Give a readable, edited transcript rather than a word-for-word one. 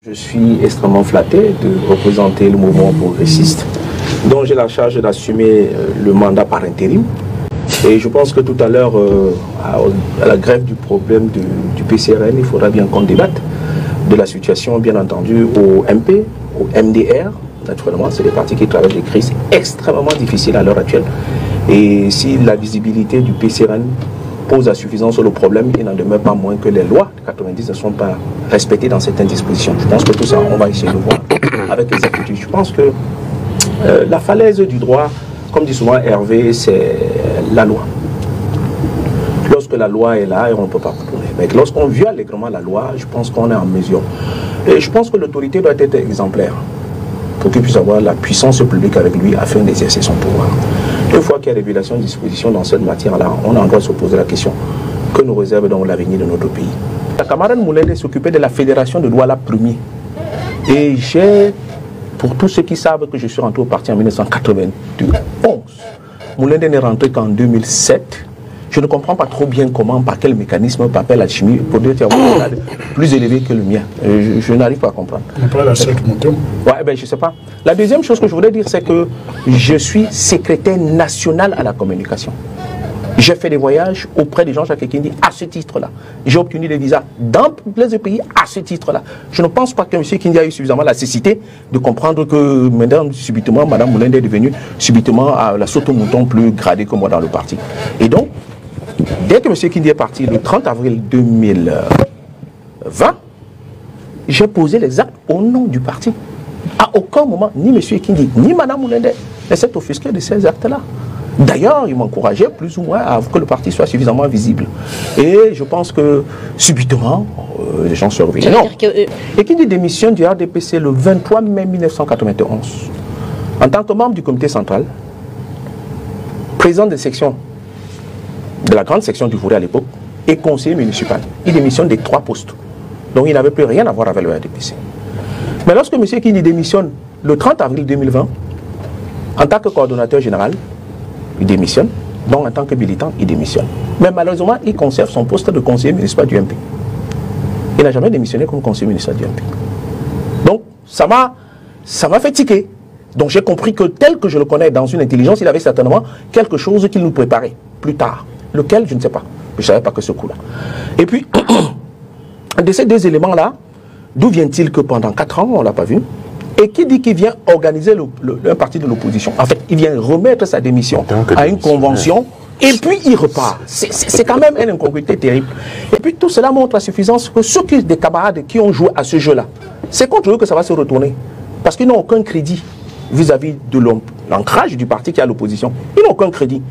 Je suis extrêmement flatté de représenter le mouvement progressiste dont j'ai la charge d'assumer le mandat par intérim. Et je pense que tout à l'heure, à la grève du problème du PCRN, il faudra bien qu'on débatte de la situation, bien entendu, au MP, au MDR. Naturellement, c'est des partis qui traversent des crises extrêmement difficiles à l'heure actuelle. Et si la visibilité du PCRN pose à suffisance le problème, il n'en demeure pas moins que les lois de 90 ne sont pas respectées dans certaines dispositions. Je pense que tout ça, on va essayer de voir avec exactitude. Je pense que la falaise du droit, comme dit souvent Hervé, c'est la loi. Lorsque la loi est là, on ne peut pas contourner. Mais lorsqu'on viole allègrement la loi, je pense qu'on est en mesure. Et je pense que l'autorité doit être exemplaire pour qu'il puisse avoir la puissance publique avec lui afin d'exercer son pouvoir. Une fois qu'il y a révélation de disposition dans cette matière-là, on a encore à se poser la question que nous réserve donc l'avenir de notre pays. La camarade Moulende s'occupait de la fédération de Douala premier. Et j'ai, pour tous ceux qui savent que je suis rentré au parti en 1991, Moulende n'est rentré qu'en 2007. Je ne comprends pas trop bien comment, par quel mécanisme, par quelle alchimie, pour dire qu'il y a un grade plus élevé que le mien. Je n'arrive pas à comprendre. On parle à cette montée. Ouais, ben je ne sais pas. La deuxième chose que je voulais dire, c'est que je suis secrétaire national à la communication. J'ai fait des voyages auprès de Jean-Jacques Ekindi à ce titre-là. J'ai obtenu des visas dans plusieurs pays à ce titre-là. Je ne pense pas que M. Ekindi a eu suffisamment la cécité de comprendre que Mme Moulende est devenue subitement à la saute-au-mouton plus gradée que moi dans le parti. Et donc, dès que M. Ekindi est parti le 30 avril 2020, j'ai posé les actes au nom du parti. À aucun moment, ni M. Ekindi, ni Mme Moulende ne s'est offusqué de ces actes-là. D'ailleurs, il m'encourageait plus ou moins à que le parti soit suffisamment visible. Et je pense que, subitement, les gens se réveillent. Non. Ekindi démissionne du RDPC le 23 mai 1991. En tant que membre du comité central, président de section, de la grande section du Vouré à l'époque, et conseiller municipal. Il démissionne des 3 postes. Donc il n'avait plus rien à voir avec le RDPC. Mais lorsque M. Ekindi démissionne le 30 avril 2020, en tant que coordonnateur général, il démissionne. Donc en tant que militant, il démissionne. Mais malheureusement, il conserve son poste de conseiller municipal du MP. Il n'a jamais démissionné comme conseiller municipal du MP. Donc ça m'a fait tiquer. Donc j'ai compris que tel que je le connais dans une intelligence, il avait certainement quelque chose qu'il nous préparait plus tard. Lequel, je ne sais pas. Je ne savais pas que ce coup-là. Et puis, de ces deux éléments-là, d'où vient-il que pendant 4 ans, on ne l'a pas vu? Et qui dit qu'il vient organiser un parti de l'opposition? En fait, il vient remettre sa démission à une convention et puis il repart. C'est quand même une incongruité terrible. Et puis tout cela montre à suffisance que ceux des camarades qui ont joué à ce jeu-là, c'est contre eux que ça va se retourner. Parce qu'ils n'ont aucun crédit vis-à-vis de l'ancrage du parti qui est à l'opposition. Ils n'ont aucun crédit.